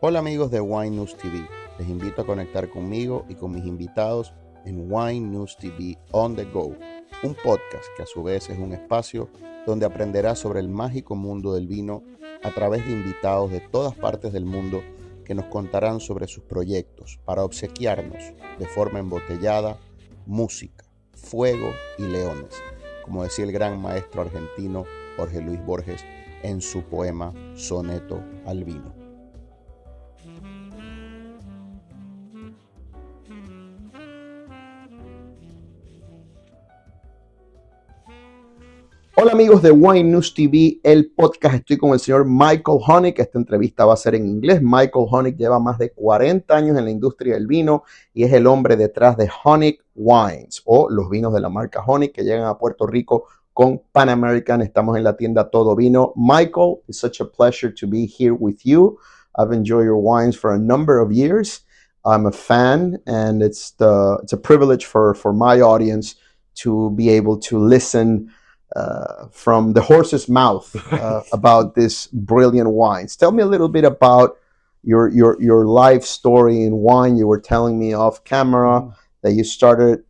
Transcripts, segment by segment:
Hola amigos de Wine News TV, les invito a conectar conmigo y con mis invitados en Wine News TV On The Go, un podcast que a su vez es un espacio donde aprenderás sobre el mágico mundo del vino a través de invitados de todas partes del mundo que nos contarán sobre sus proyectos para obsequiarnos de forma embotellada música, fuego y leones, como decía el gran maestro argentino Jorge Luis Borges en su poema Soneto al Vino. Hola amigos de Wine News TV, el podcast. Estoy con el señor Michael Honig. Esta entrevista va a ser en inglés. Michael Honig lleva más de 40 años en la industria del vino y es el hombre detrás de Honig Wines o los vinos de la marca Honig que llegan a Puerto Rico con Pan American. Estamos en la tienda Todo Vino. Michael, it's such a pleasure to be here with you. I've enjoyed your wines for a number of years. I'm a fan, and it's a privilege for my audience to be able to listen from the horse's mouth about this brilliant wines. Tell me a little bit about your life story in wine. You were telling me off camera that you started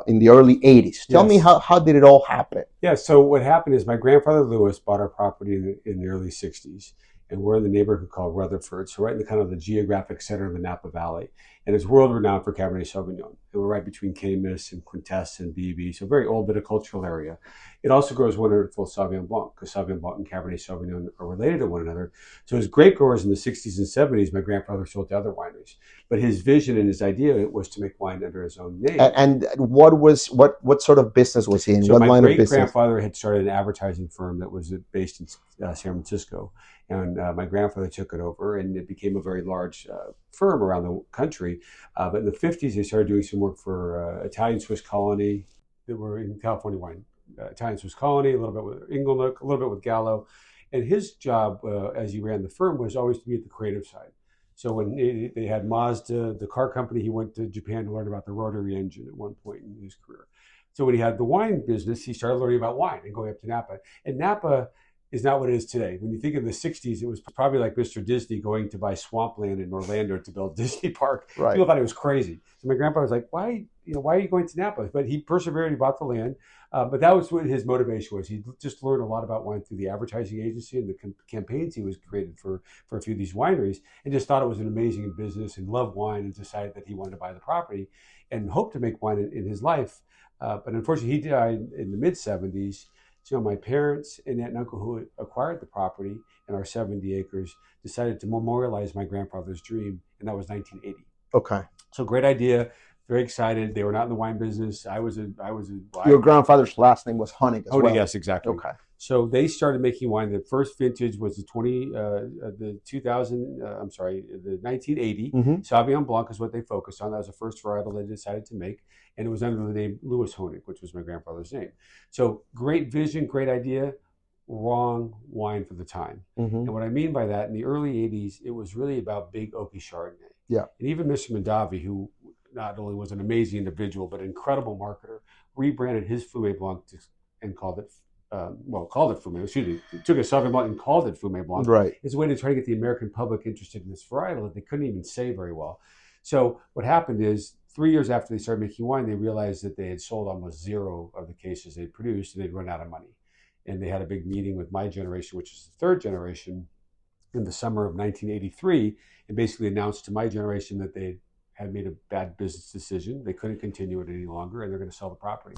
in the early 80s. Tell me how did it all happen? Yeah, so what happened is my grandfather Lewis bought our property in the early 60s, and we're in the neighborhood called Rutherford, so right in the kind of the geographic center of the Napa Valley. And it's world renowned for Cabernet Sauvignon. And we're right between Caymus and Quintesse and BV, so very old viticultural area. It also grows wonderful Sauvignon Blanc, because Sauvignon Blanc and Cabernet Sauvignon are related to one another. So as grape growers in the 60s and 70s, my grandfather sold to other wineries. But his vision and his idea was to make wine under his own name. And what sort of business was he in? So what my line of business? great-grandfather had started an advertising firm that was based in San Francisco. And my grandfather took it over, and it became a very large firm around the country. But in the 50s, they started doing some work for Italian Swiss Colony that were in California wine. Italian Swiss Colony, a little bit with Inglenook, a little bit with Gallo. And his job as he ran the firm was always to be at the creative side. So when they had Mazda, the car company, he went to Japan to learn about the rotary engine at one point in his career. So when he had the wine business, he started learning about wine and going up to Napa. And Napa is not what it is today. When you think of the 60s, it was probably like Mr. Disney going to buy swampland in Orlando to build Disney Park. Right. People thought it was crazy. So my grandpa was like, why are you going to Napa? But he persevered, he bought the land. But that was what his motivation was. He just learned a lot about wine through the advertising agency and the campaigns he was created for a few of these wineries, and just thought it was an amazing business and loved wine, and decided that he wanted to buy the property and hoped to make wine in his life. But unfortunately, he died in the mid-70s. So my parents and aunt and uncle who acquired the property and our 70 acres decided to memorialize my grandfather's dream, and that was 1980. Okay. So great idea, very excited. They were not in the wine business. I was Your grandfather's last name was Honig as well. Yes, exactly. Okay. So they started making wine. The first vintage was the 1980. Sauvignon Blanc is what they focused on. That was the first varietal they decided to make. And it was under the name Louis Honig, which was my grandfather's name. So great vision, great idea, wrong wine for the time. And what I mean by that, in the early 80s, it was really about big oaky Chardonnay. Yeah. And even Mr. Mondavi, who not only was an amazing individual, but an incredible marketer, rebranded his Fumé Blanc and called it Fumé. Excuse me. Took a Sauvignon Blanc and called it Fumé Blanc. Right. It's a way to try to get the American public interested in this varietal that they couldn't even say very well. So what happened is, 3 years after they started making wine, they realized that they had sold almost zero of the cases they produced, and they'd run out of money. And they had a big meeting with my generation, which is the third generation, in the summer of 1983, and basically announced to my generation that they had made a bad business decision. They couldn't continue it any longer, and they're going to sell the property.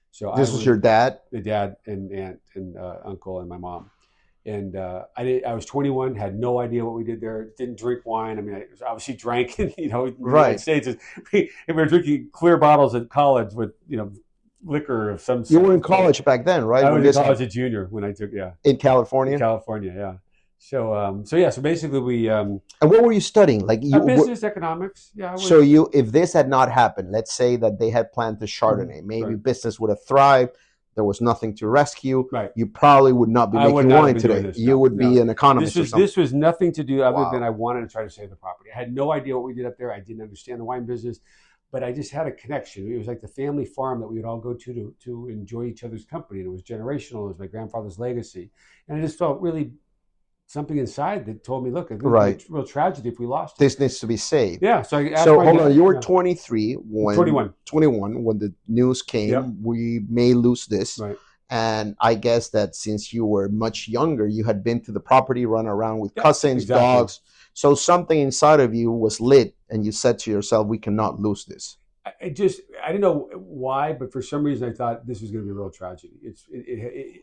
So this was your dad? The dad and aunt and uncle and my mom. And I was 21, had no idea what we did there. Didn't drink wine. I mean, I obviously drank, in the United States. We were drinking clear bottles at college with, liquor of some sort. You were in college back then, right? I was in college, a junior when I took, in California? In California, yeah. So basically we... and what were you studying? Like business, economics. Yeah. So if this had not happened, let's say that they had planted Chardonnay, maybe business would have thrived. There was nothing to rescue. Right. You probably would not be making wine today. You would be an economist or something. This was nothing to do other than I wanted to try to save the property. I had no idea what we did up there. I didn't understand the wine business, but I just had a connection. It was like the family farm that we would all go to enjoy each other's company. And it was generational. It was my grandfather's legacy. And I just felt really something inside that told me, look, it would be Right. a real tragedy if we lost it. This needs to be saved. Yeah. So I asked So my hold dad, on, you were yeah. 23 when 21 when the news came, Yep. we may lose this. Right. And I guess that since you were much younger, you had been to the property, run around with Yep, cousins, exactly. dogs. So something inside of you was lit, and you said to yourself, "We cannot lose this." I didn't know why, but for some reason I thought this was going to be a real tragedy.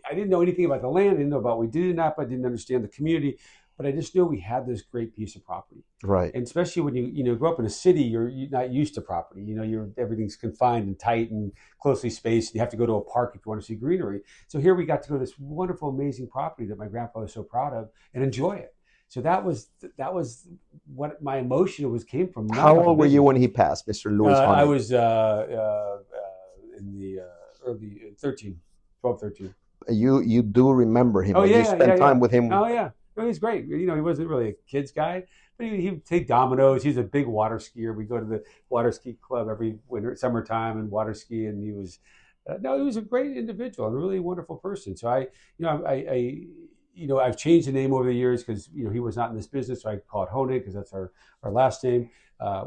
I didn't know anything about the land. I didn't know about what we did in Napa. I didn't understand the community, but I just knew we had this great piece of property. Right. And especially when you grow up in a city, you're not used to property. Everything's confined and tight and closely spaced. You have to go to a park if you want to see greenery. So here we got to go to this wonderful, amazing property that my grandfather was so proud of and enjoy it. So that was what my emotion came from. How old were you when he passed, Mr. Louis Honig? I was in the early 12, 13. You do remember him? Oh yeah, you spent time with him. Oh yeah, he was great. He wasn't really a kid's guy, but he would take dominoes. He's a big water skier. We go to the water ski club every summertime and water ski, and he was he was a great individual and a really wonderful person. So I've changed the name over the years because he was not in this business, so I call it Honig because that's our last name.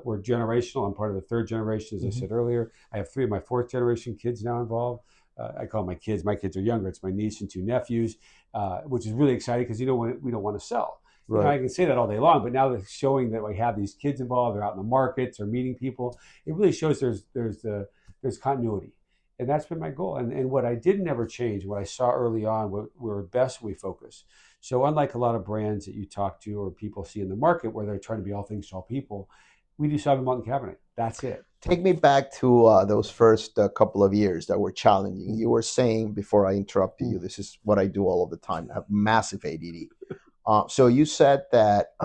We're generational. I'm part of the third generation, as I said earlier. I have 3 of my 4th generation kids now involved. I call my kids. My kids are younger. It's my niece and 2 nephews, which is really exciting because we don't want to sell. Right. I can say that all day long, but now they're showing that we have these kids involved. They're out in the markets. They're meeting people. It really shows there's continuity. And that's been my goal. And what I did never change, what I saw early on, were best we focus. So unlike a lot of brands that you talk to or people see in the market where they're trying to be all things to all people, we do Sauvignon Blanc and Cabernet. That's it. Take me back to those first couple of years that were challenging. You were saying, before I interrupted you, this is what I do all of the time. I have massive ADD. So you said that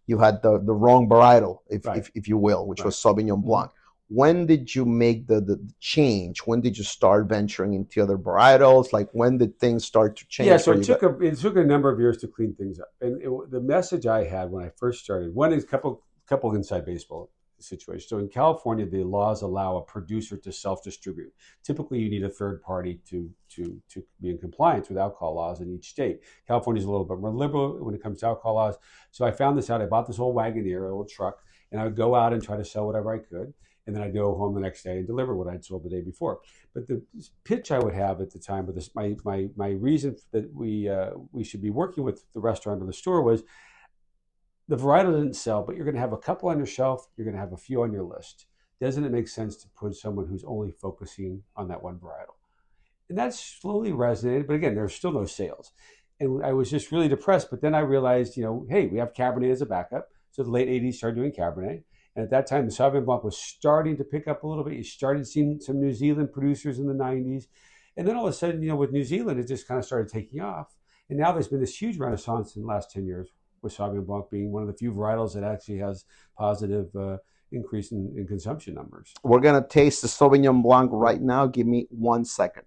you had the wrong varietal, if you will, which was Sauvignon Blanc. When did you make the change? When did you start venturing into other varietals? Like, when did things start to change? Yeah, so it took a number of years to clean things up. And the message I had when I first started, one is a couple inside baseball situations. So in California, the laws allow a producer to self-distribute. Typically, you need a third party to be in compliance with alcohol laws in each state. California is a little bit more liberal when it comes to alcohol laws. So I found this out. I bought this old Wagoneer, an old truck, and I would go out and try to sell whatever I could. And then I'd go home the next day and deliver what I'd sold the day before. But the pitch I would have at the time, with this, my reason that we should be working with the restaurant or the store was the varietal didn't sell, but you're going to have a couple on your shelf. You're going to have a few on your list. Doesn't it make sense to put someone who's only focusing on that one varietal? And that slowly resonated. But again, there's still no sales. And I was just really depressed. But then I realized, hey, we have Cabernet as a backup. So the late 80s started doing Cabernet. And at that time, the Sauvignon Blanc was starting to pick up a little bit. You started seeing some New Zealand producers in the 90s. And then all of a sudden, with New Zealand, it just kind of started taking off. And now there's been this huge renaissance in the last 10 years, with Sauvignon Blanc being one of the few varietals that actually has positive increase in consumption numbers. We're going to taste the Sauvignon Blanc right now. Give me 1 second.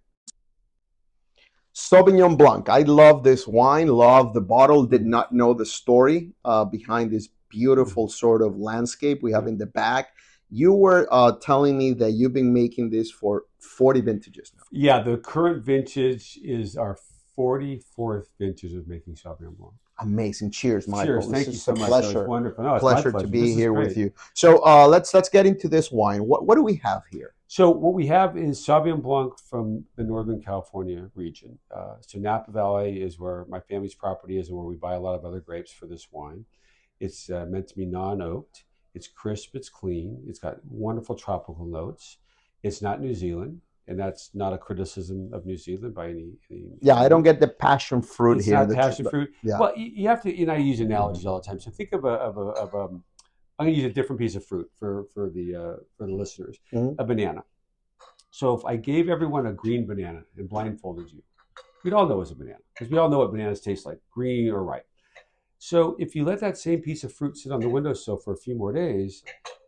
Sauvignon Blanc. I love this wine, love the bottle. Did not know the story behind this beautiful sort of landscape we have in the back. You were telling me that you've been making this for 40 vintages now. Yeah, the current vintage is our 44th vintage of making Sauvignon Blanc. Amazing. Cheers, Michael. Cheers. Thank you so much. That was wonderful. No, it's pleasure my pleasure to be here great. with you. So let's get into this wine. What do we have here? So what we have is Sauvignon Blanc from the Northern California region. So Napa Valley is where my family's property is and where we buy a lot of other grapes for this wine. It's meant to be non-oaked. It's crisp. It's clean. It's got wonderful tropical notes. It's not New Zealand, and that's not a criticism of New Zealand by any. Yeah, I don't get the passion fruit here. It's not passion fruit. Yeah. Well, you have to. I use analogies all the time. So think of I'm going to use a different piece of fruit for the listeners. A banana. So if I gave everyone a green banana and blindfolded you, we'd all know it was a banana because we all know what bananas taste like, green or ripe. So if you let that same piece of fruit sit on the windowsill for a few more days,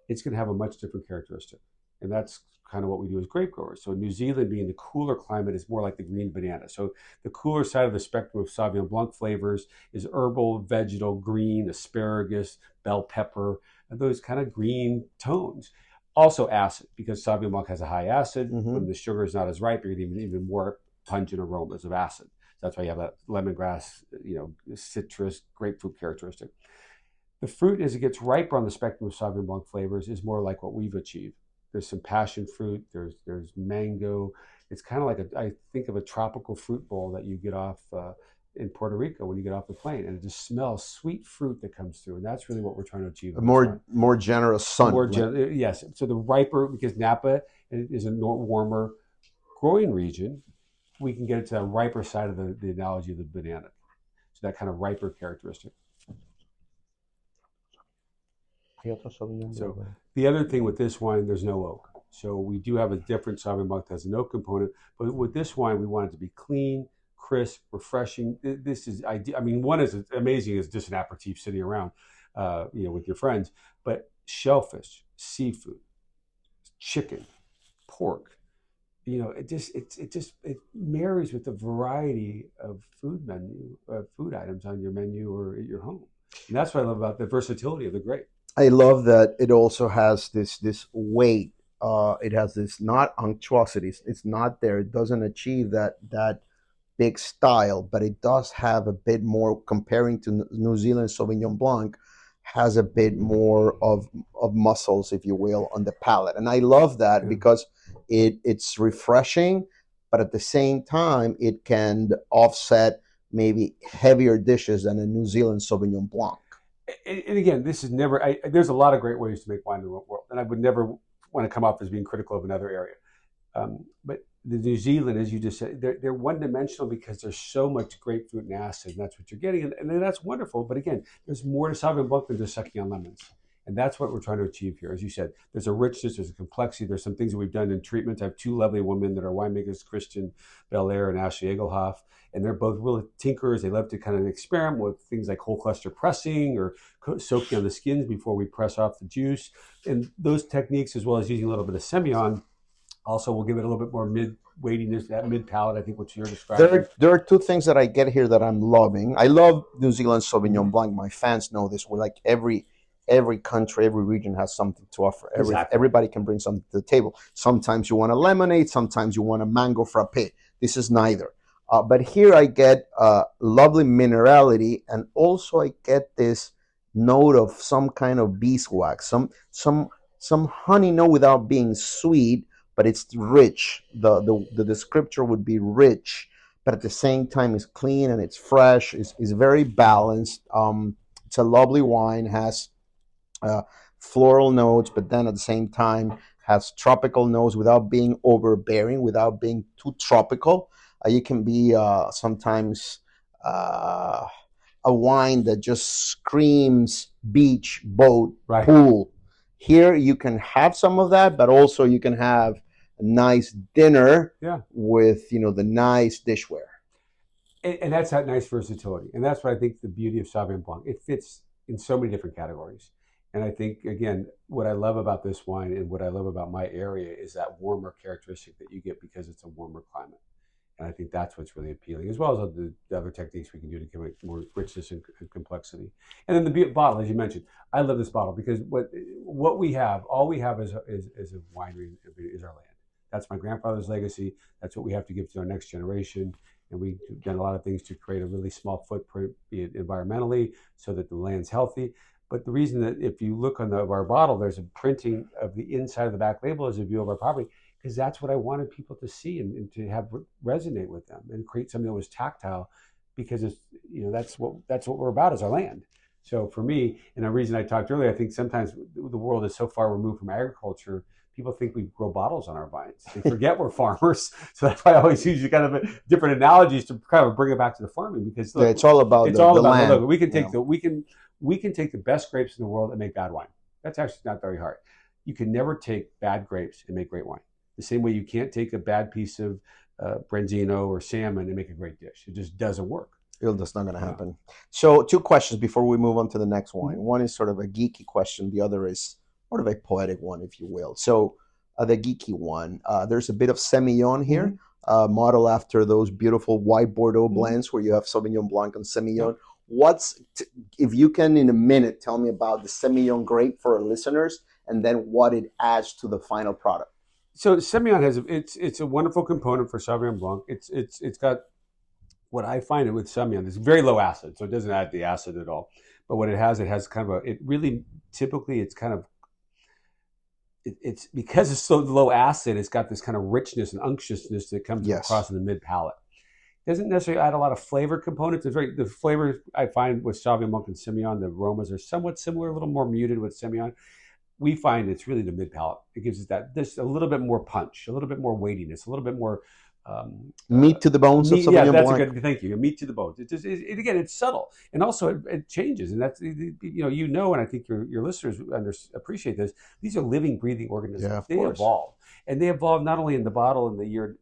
it's going to have a much different characteristic. And that's kind of what we do as grape growers. So New Zealand, being the cooler climate, is more like the green banana. So the cooler side of the spectrum of Sauvignon Blanc flavors is herbal, vegetal, green, asparagus, bell pepper, and those kind of green tones. Also acid, because Sauvignon Blanc has a high acid. When the sugar is not as ripe, you're going to even more pungent aromas of acid. That's why you have that lemongrass, citrus, grapefruit characteristic. The fruit, as it gets riper on the spectrum of Sauvignon Blanc flavors, is more like what we've achieved. There's some passion fruit. There's mango. It's kind of like I think of a tropical fruit bowl that you get off in Puerto Rico when you get off the plane, and it just smells sweet fruit that comes through, and that's really what we're trying to achieve. A more generous sun. Yes. So the riper, because Napa is a warmer growing region, we can get it to the riper side of the analogy of the banana. So that kind of riper characteristic. So the other thing with this wine, there's no oak. So we do have a different Sauvignon Blanc that has an oak component, but with this wine, we want it to be clean, crisp, refreshing. This is ideal. I mean, one is as amazing as just an aperitif sitting around, with your friends, but shellfish, seafood, chicken, pork, it marries with the variety of food items on your menu or at your home. And that's what I love about the versatility of the grape. I love that it also has this weight. It has this not unctuosity. It's not there. It doesn't achieve that big style, but it does have a bit more, comparing to New Zealand Sauvignon Blanc, has a bit more of muscles, if you will, on the palate. And I love that because it's refreshing, but at the same time, it can offset maybe heavier dishes than a New Zealand Sauvignon Blanc. And again, this is never, there's a lot of great ways to make wine in the world, and I would never want to come off as being critical of another area. But the New Zealand, as you just said, they're one-dimensional because there's so much grapefruit and acid, and that's what you're getting. And that's wonderful. But again, there's more to Sauvignon Blanc than just sucking on lemons. And that's what we're trying to achieve here. As you said, there's a richness, there's a complexity, there's some things that we've done in treatment. I have two lovely women that are winemakers, Christian Belair and Ashley Egelhoff, and they're both really tinkerers. They love to kind of experiment with things like whole cluster pressing or soaking on the skins before we press off the juice. And those techniques, as well as using a little bit of Semillon, also will give it a little bit more mid-weightiness, that mid-palate, I think, what you're describing. There are two things that I get here that I'm loving. I love New Zealand Sauvignon Blanc. My fans know this. We're like every country, every region has something to offer. Everybody can bring something to the table. Sometimes you want a lemonade. Sometimes you want a mango frappe. This is neither. But here I get lovely minerality, and also I get this note of some kind of beeswax, some honey note without being sweet, but it's rich. The descriptor would be rich, but at the same time it's clean and it's fresh. It's very balanced. It's a lovely wine, has floral notes, but then at the same time has tropical notes without being overbearing, without being too tropical. You can be sometimes a wine that just screams beach, boat, pool. Here you can have some of that, but also you can have a nice dinner with the nice dishware. And that's that nice versatility. And that's what I think the beauty of Sauvignon Blanc. It fits in so many different categories. And I think, again, what I love about this wine and what I love about my area is that warmer characteristic that you get because it's a warmer climate. And I think that's what's really appealing, as well as the other techniques we can do to give it more richness and complexity. And then the bottle, as you mentioned, I love this bottle because what we have, all we have is a winery, is our land. That's my grandfather's legacy. That's what we have to give to our next generation. And we've done a lot of things to create a really small footprint, be it environmentally, so that the land's healthy. But the reason that if you look on our bottle, there's a printing of the inside of the back label as a view of our property, because that's what I wanted people to see and to have resonate with them and create something that was tactile, because it's, that's what we're about, is our land. So for me, and a reason I talked earlier, I think sometimes the world is so far removed from agriculture, people think we grow bottles on our vines. They forget we're farmers. So that's why I always use kind of different analogies to kind of bring it back to the farming, because look, it's all about the land. Look, we can take we can take the best grapes in the world and make bad wine. That's actually not very hard. You can never take bad grapes and make great wine. The same way you can't take a bad piece of branzino or salmon and make a great dish. It just doesn't work. That's not going to happen. So 2 questions before we move on to the next wine. One is sort of a geeky question. The other is sort of a poetic one, if you will. So the geeky one, there's a bit of Semillon here, modeled after those beautiful white Bordeaux blends where you have Sauvignon Blanc and Semillon. If you can in a minute tell me about the Semillon grape for our listeners, and then what it adds to the final product. So Semillon it's a wonderful component for Sauvignon Blanc. It's got what I find with Semillon is very low acid, so it doesn't add the acid at all. But what it has kind of it really, typically it's kind of, it's because it's so low acid, it's got this kind of richness and unctuousness that comes across in the mid palate. It doesn't necessarily add a lot of flavor components. The flavor I find with Sauvignon Blanc and Semillon, the aromas are somewhat similar, a little more muted with Semillon. We find it's really the mid palate. It gives us just a little bit more punch, a little bit more weightiness, a little bit more meat to the bones of Sauvignon Blanc. Yeah, that's a good. Thank you. Meat to the bones. Again, it's subtle, and also it changes, and that's and I think your listeners appreciate this. These are living, breathing organisms. Yeah, they evolve, and they evolve not only in the bottle and the year.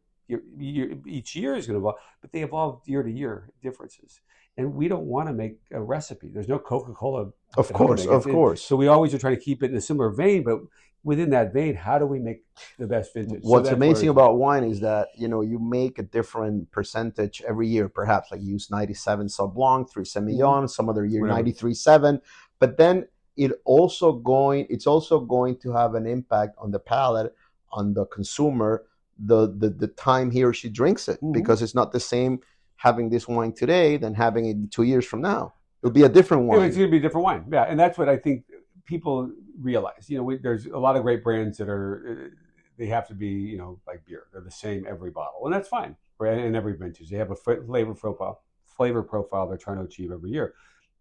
Each year is going to evolve, but they evolve year to year differences. And we don't want to make a recipe. There's no Coca-Cola. Of course. So we always are trying to keep it in a similar vein, but within that vein, how do we make the best vintage? What's amazing about wine is that, you make a different percentage every year, perhaps, like you use 97 Sauv Blanc, 3 Semillon, some other year 93.7, but then it's also going to have an impact on the palate, on the consumer, the time he or she drinks it, because it's not the same having this wine today than having it 2 years from now. It'll be a different wine. It's going to be a different wine. Yeah, and that's what I think people realize. There's a lot of great brands that they have to be, like beer. They're the same every bottle, and that's fine. Right? In every vintage, they have a flavor profile they're trying to achieve every year.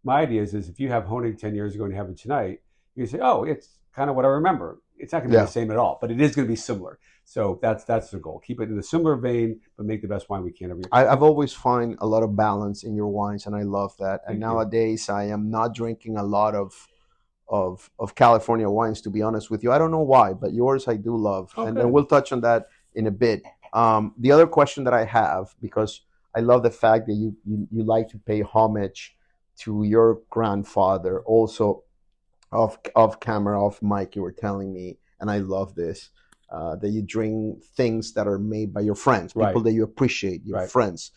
My idea is if you have Honig 10 years ago and you have it tonight, you say, oh, it's kind of what I remember. It's not going to be the same at all, but it is going to be similar. So that's the goal. Keep it in a similar vein, but make the best wine we can every year. I've always find a lot of balance in your wines, and I love that. And nowadays, I am not drinking a lot of California wines, to be honest with you. I don't know why, but yours I do love. Okay. And we'll touch on that in a bit. The other question that I have, because I love the fact that you like to pay homage to your grandfather, also off camera, off mic, you were telling me, and I love this, that you drink things that are made by your friends, people that you appreciate, your friends,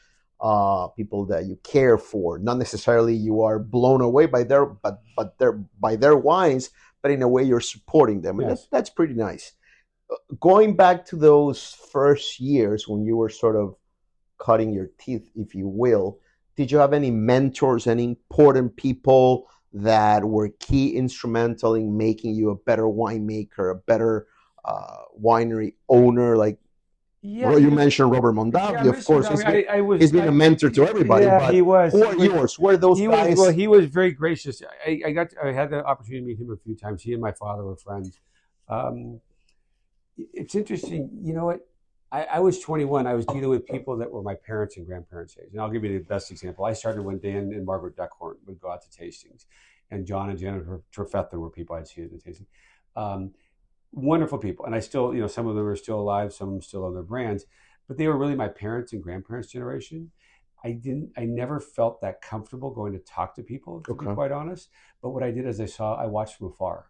people that you care for. Not necessarily you are blown away by their wines, but in a way you're supporting them. And that's pretty nice. Going back to those first years when you were sort of cutting your teeth, if you will, did you have any mentors, any important people that were key, instrumental in making you a better winemaker, a better winery owner? Like, you mentioned Robert Mondavi, of course. He's been a mentor to everybody. Yeah, but he was. Who are yours? Who are those guys? He was very gracious. I had the opportunity to meet him a few times. He and my father were friends. It's interesting. You know what? I was 21. I was dealing with people that were my parents' and grandparents' age. And I'll give you the best example. I started when Dan and Margaret Duckhorn would go out to tastings. And John and Janet Trefetha were people I'd see at the tasting. Wonderful people. And I still, some of them are still alive, some of them still own their brands. But they were really my parents' and grandparents' generation. I never felt that comfortable going to talk to people, to be quite honest. But what I did is I watched from afar.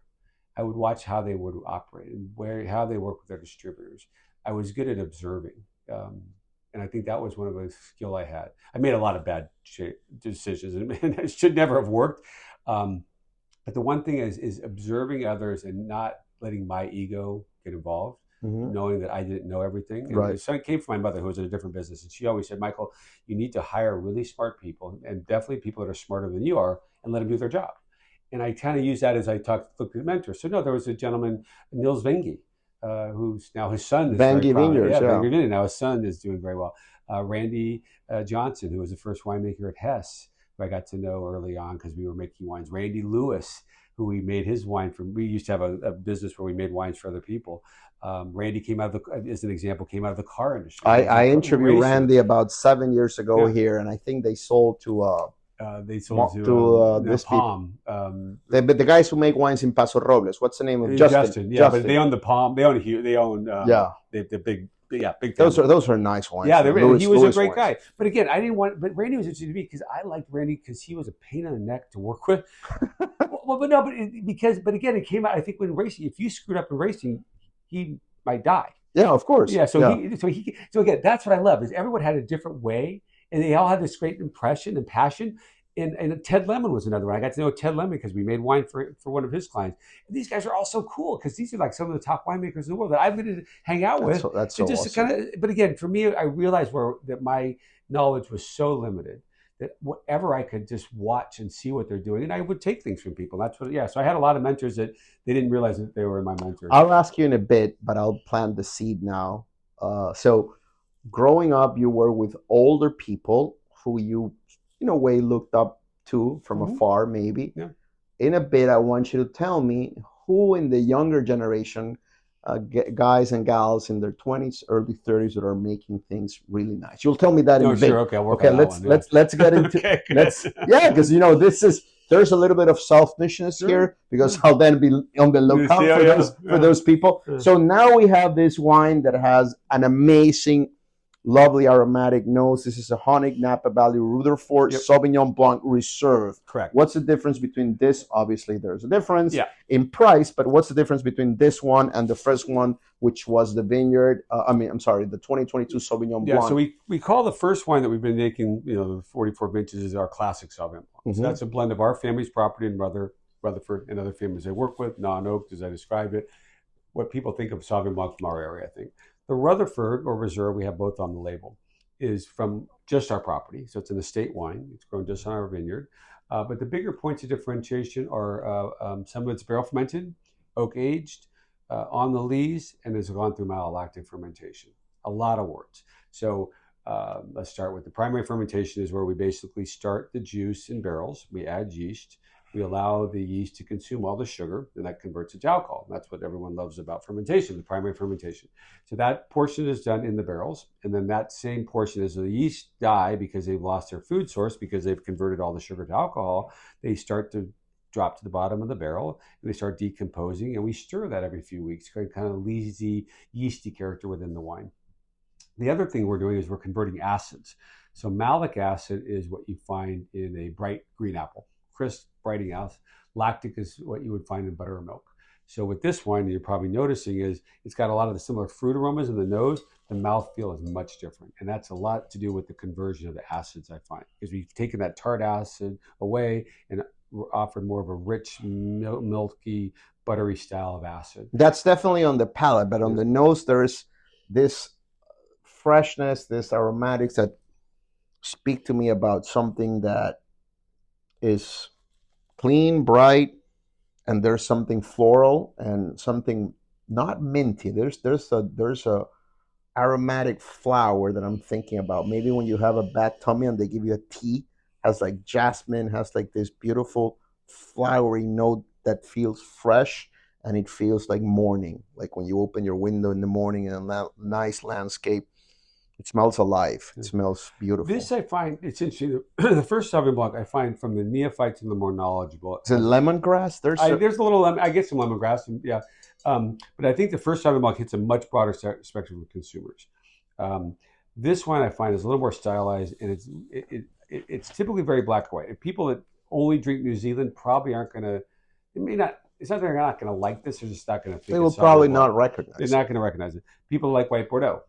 I would watch how they would operate and how they work with their distributors. I was good at observing. And I think that was one of the skill I had. I made a lot of bad decisions and it should never have worked. But the one thing is observing others and not letting my ego get involved, knowing that I didn't know everything. And so it came from my mother, who was in a different business. And she always said, Michael, you need to hire really smart people, and definitely people that are smarter than you are, and let them do their job. And I kind of use that as I looked at mentors. So no, there was a gentleman, Nils Vinge, who's now his son is Vineyard. Now his son is doing very well. Randy Johnson, who was the first winemaker at Hess, who I got to know early on because we were making wines. Randy Lewis, who we made his wine from. We used to have a business where we made wines for other people. Randy came out as an example, came out of the car industry. I interviewed Randy about 7 years ago here, and I think they sold to this Palm. The guys who make wines in Paso Robles. What's the name of Justin? Yeah, but they own the Palm. They own the big. Those are nice wines. Yeah, he was a great guy. But again, But Randy was interesting to me because I liked Randy because he was a pain in the neck to work with. But again, it came out. I think when racing, if you screwed up in racing, he might die. Yeah, of course. Yeah. So again, that's what I love is everyone had a different way. And they all had this great impression and passion. And Ted Lemon was another one. I got to know Ted Lemon because we made wine for one of his clients. And these guys are all so cool because these are like some of the top winemakers in the world that I'm going to hang out with. That's so awesome. But again, for me, I realized that my knowledge was so limited that whatever I could just watch and see what they're doing, and I would take things from people. That's what, yeah. So I had a lot of mentors that they didn't realize that they were my mentors. I'll ask you in a bit, but I'll plant the seed now. So growing up, you were with older people who you, in a way, looked up to from afar, maybe. Yeah. In a bit, I want you to tell me who in the younger generation, guys and gals in their 20s, early 30s, that are making things really nice. You'll tell me that in a bit. Sure. Okay, I'll work on that one. Yeah. Let's get into Okay, because there's a little bit of selfishness here, because I'll then be on the lookout for those people. Yeah. So now we have this wine that has an amazing, lovely aromatic nose. This is a Honig Napa Valley Rutherford Sauvignon Blanc Reserve. Correct. What's the difference between this? Obviously, there's a difference in price, but what's the difference between this one and the first one, which was the Vineyard? The 2022 Sauvignon Blanc. Yeah, so we call the first wine that we've been making, the 44 vintages, our classic Sauvignon Blanc. So that's a blend of our family's property and Rutherford and other families I work with, non-oaked, as I described it. What people think of Sauvignon Blanc from our area, I think. The Rutherford or Reserve, we have both on the label, is from just our property. So it's an estate wine. It's grown just on our vineyard. But the bigger points of differentiation are some of it's barrel fermented, oak aged, on the lees, and has gone through malolactic fermentation. A lot of words. So let's start with the primary fermentation, is where we basically start the juice in barrels. We add yeast. We allow the yeast to consume all the sugar, and that converts it to alcohol. And that's what everyone loves about fermentation, the primary fermentation. So that portion is done in the barrels, and then that same portion, as the yeast die because they've lost their food source, because they've converted all the sugar to alcohol, they start to drop to the bottom of the barrel, and they start decomposing, and we stir that every few weeks, kind of lazy, yeasty character within the wine. The other thing we're doing is we're converting acids. So malic acid is what you find in a bright green apple. Crisp, brighting out. Lactic is what you would find in butter or milk. So with this wine, you're probably noticing is it's got a lot of the similar fruit aromas in the nose. The mouthfeel is much different. And that's a lot to do with the conversion of the acids, I find. Because we've taken that tart acid away and offered more of a rich, milky, buttery style of acid. That's definitely on the palate, but on the nose, there's this freshness, this aromatics that speak to me about something that is clean, bright, and there's something floral and something not minty. There's a aromatic flower that I'm thinking about. Maybe when you have a bad tummy and they give you a tea, has like jasmine, has like this beautiful flowery note that feels fresh, and it feels like morning. Like when you open your window in the morning in a nice landscape. It smells alive. It smells beautiful. This I find, it's interesting. The first Sauvignon Blanc I find from the neophytes and the more knowledgeable. Is it lemongrass? There's a little, I get some lemongrass, yeah. But I think the first Sauvignon Blanc hits a much broader spectrum of consumers. This one I find is a little more stylized, and it's typically very black and white. And people that only drink New Zealand probably aren't going to, it's not that they're not going to like this, they're just not going to think they will probably not recognize it. They're not going to recognize it. People like white Bordeaux,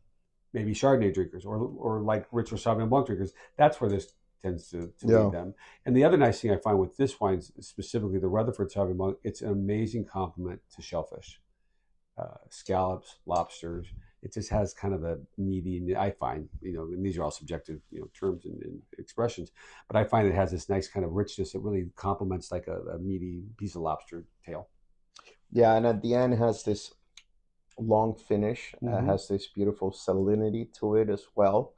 maybe Chardonnay drinkers, or like richer Sauvignon Blanc drinkers. That's where this tends to lead them. And the other nice thing I find with this wine, specifically the Rutherford Sauvignon Blanc, it's an amazing complement to shellfish, scallops, lobsters. It just has kind of a meaty, I find, and these are all subjective, terms and expressions, but I find it has this nice kind of richness that really complements like a meaty piece of lobster tail. Yeah, and at the end has this long finish, has this beautiful salinity to it as well,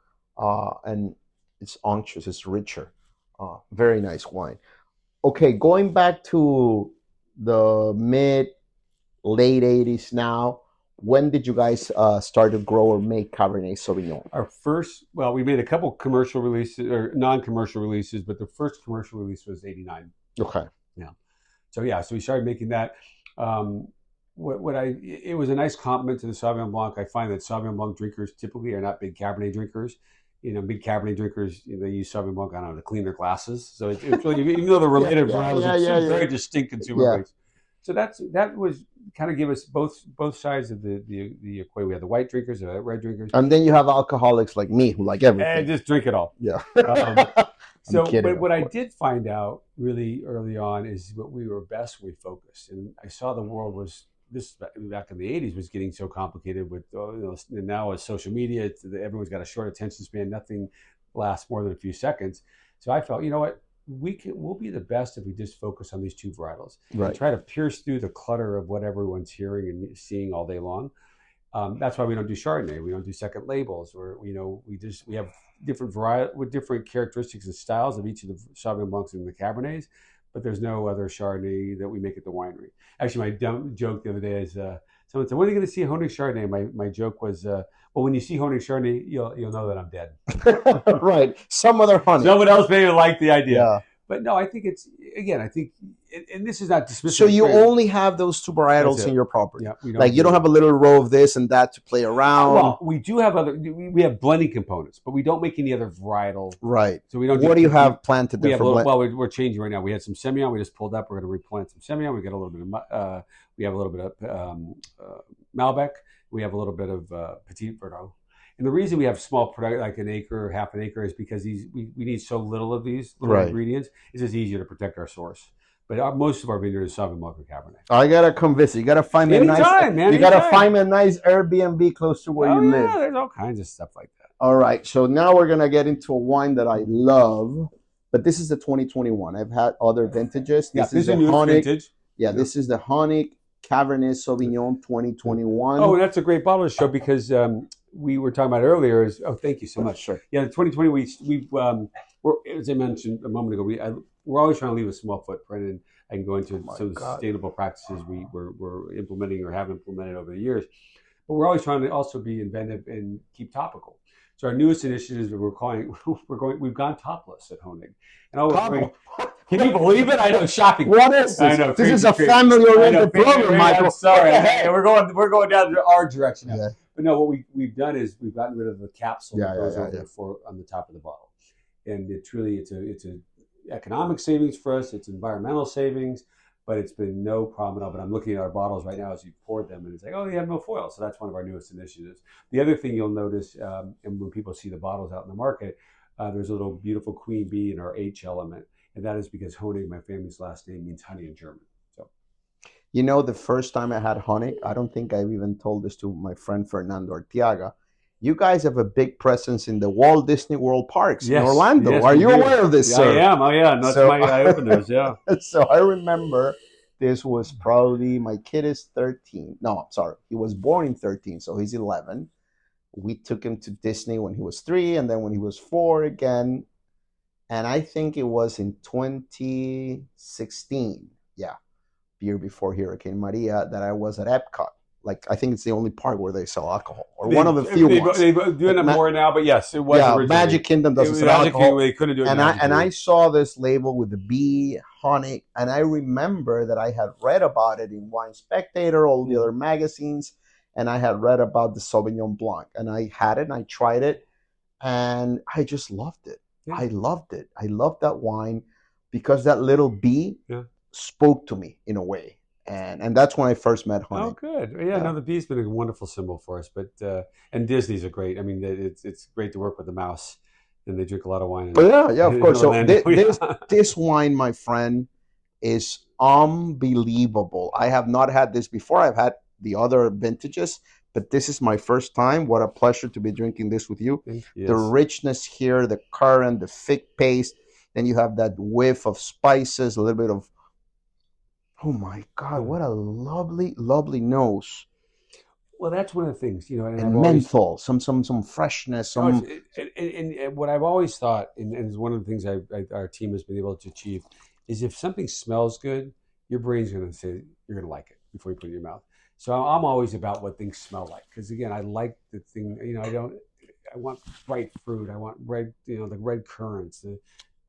and it's unctuous, it's richer. Very nice wine. Okay, going back to the late 80s now, when did you guys start to grow or make Cabernet Sauvignon? Our first, we made a couple commercial releases or non-commercial releases, but the first commercial release was 89. Okay. Yeah. So we started making that. It was a nice compliment to the Sauvignon Blanc. I find that Sauvignon Blanc drinkers typically are not big Cabernet drinkers. Big Cabernet drinkers, they use Sauvignon Blanc, to clean their glasses. So it's really, even though they're related, very distinct consumer base. So that was kind of give us both sides of the equation. We have the white drinkers, the red drinkers, and then you have alcoholics like me who like everything and just drink it all. Yeah. But what I did find out really early on is what we were best when we focused, and I saw the world was this back in the 80s was getting so complicated with and now with social media, everyone's got a short attention span. Nothing last more than a few seconds. So I felt, you know what, we'll be the best if we just focus on these two varietals and try to pierce through the clutter of what everyone's hearing and seeing all day long. That's why we don't do Chardonnay. We don't do second labels, or we have different variety with different characteristics and styles of each of the Sauvignon Blancs and the Cabernets. But there's no other Chardonnay that we make at the winery. Actually, my dumb joke the other day is someone said, "When are you going to see Honig Chardonnay?" My joke was, "Well, when you see Honig Chardonnay, you'll know that I'm dead." Right. Some other honey. Someone else may like the idea. Yeah. But no, I think and this is not dismissive. So you only have those two varietals in your property. Yeah, you don't have a little row of this and that to play around. Well, we do have we have blending components, but we don't make any other varietal. Right. So we don't. What do you have planted there? We're changing right now. We had some Semillon. We just pulled up. We're going to replant some Semillon. We got a little bit of. We have a little bit of Malbec. We have a little bit of Petit Verdot. And the reason we have small product, like an acre or half an acre, is because we need so little of these little ingredients. It's just easier to protect our source. But most of our vineyard is Sauvignon Blanc or Cabernet. I gotta convince you. You gotta find me a nice Airbnb close to where you live. Yeah, there's all kinds of stuff like that. All right, so now we're gonna get into a wine that I love, but this is the 2021. I've had other vintages. This is a new vintage. Yeah, this is the Honig Cabernet Sauvignon 2021. Oh, and that's a great bottle to show because we were talking about earlier. Thank you so much. Sure. Yeah, the 2020 we're, as I mentioned a moment ago, we're always trying to leave a small footprint, and I can go into some of the sustainable practices we're implementing or have implemented over the years. But we're always trying to also be inventive and keep topical. So our newest initiatives we've gone topless at Honig. And can you believe it? I know, shocking. What is this? I know, this is a family-oriented program, Michael. I'm sorry. We're going down our direction now. Yeah. But no, what we've done is we've gotten rid of the capsule that goes on the top of the bottle, and it's a economic savings for us. It's environmental savings, but it's been no problem at all. But I'm looking at our bottles right now as you poured them, and it's like, oh, they have no foil. So that's one of our newest initiatives. The other thing you'll notice, and when people see the bottles out in the market, there's a little beautiful queen bee in our H element, and that is because Honig, my family's last name, means honey in German. So, the first time I had Honig, I don't think I've even told this to my friend Fernando Arteaga. You guys have a big presence in the Walt Disney World parks in Orlando. Yes, Are you aware of this, sir? I am. Oh, yeah. That's my eye-openers, yeah. So I remember this was probably, my kid is 13. No, I'm sorry. He was born in 13, so he's 11. We took him to Disney when he was 3, and then when he was 4 again. And I think it was in 2016, year before Hurricane Maria, that I was at Epcot. I think it's the only park where they sell alcohol, or one of the few ones. They're doing it more now, but yes, it was originally. Magic Kingdom doesn't sell alcohol. They couldn't do it. And I saw this label with the B, Honig, and I remember that I had read about it in Wine Spectator, all the other magazines, and I had read about the Sauvignon Blanc, and I had it, and I tried it, and I just loved it. Yeah. I loved it. I loved that wine because that little bee spoke to me in a way. And that's when I first met Honig. Oh, good. Yeah, no, the bee's been a wonderful symbol for us. But and Disney's are great. I mean, it's great to work with the mouse, and they drink a lot of wine. Yeah, of course. So this wine, my friend, is unbelievable. I have not had this before. I've had the other vintages, but this is my first time. What a pleasure to be drinking this with you. Yes. The richness here, the currant, the thick paste. Then you have that whiff of spices, a little bit of. Oh my God! What a lovely, lovely nose. Well, that's one of the things, and menthol, some freshness. And what I've always thought, and it's one of the things our team has been able to achieve, is if something smells good, your brain's going to say you're going to like it before you put it in your mouth. So I'm always about what things smell like, because again, I like the thing. I want bright fruit. I want red, the red currants. And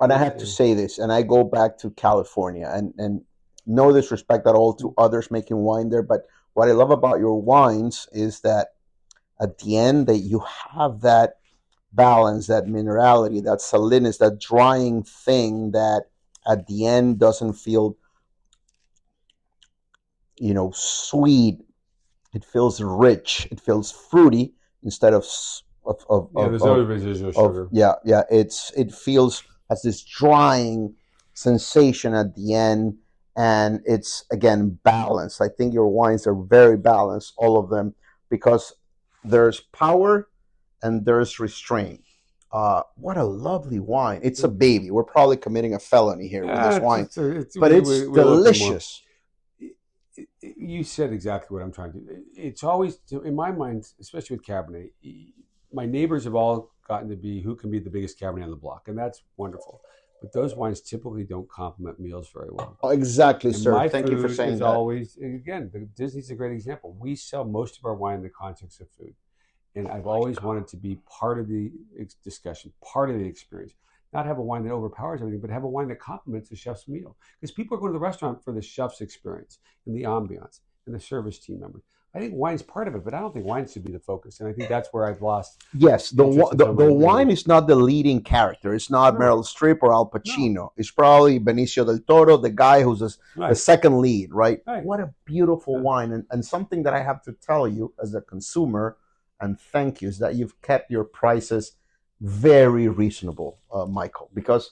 I have to say this, and I go back to California, and no disrespect at all to others making wine there, but what I love about your wines is that at the end that you have that balance, that minerality, that salinity, that drying thing that at the end doesn't feel, sweet. It feels rich. It feels fruity instead of there's no residual sugar. It feels has this drying sensation at the end. And it's, again, balanced. I think your wines are very balanced, all of them, because there's power and there's restraint. What a lovely wine. It's a baby. We're probably committing a felony here with this wine. But it's delicious. You said exactly what I'm trying to do. It's always, in my mind, especially with Cabernet, my neighbors have all gotten to be who can be the biggest Cabernet on the block, and that's wonderful. But those wines typically don't complement meals very well. Oh, exactly, And sir. Thank you for saying that. always, again, Disney's a great example. We sell most of our wine in the context of food. And I've always wanted to be part of the discussion, part of the experience. Not have a wine that overpowers everything, but have a wine that complements the chef's meal. Because people are going to the restaurant for the chef's experience and the ambiance and the service team members. I think wine's part of it, but I don't think wine should be the focus. And I think that's where I've lost. Yes, the wine is not the leading character. It's not Meryl Streep or Al Pacino. No. It's probably Benicio del Toro, the guy who's the second lead, right? What a beautiful wine. And something that I have to tell you as a consumer, and thank you, is that you've kept your prices very reasonable, Michael, because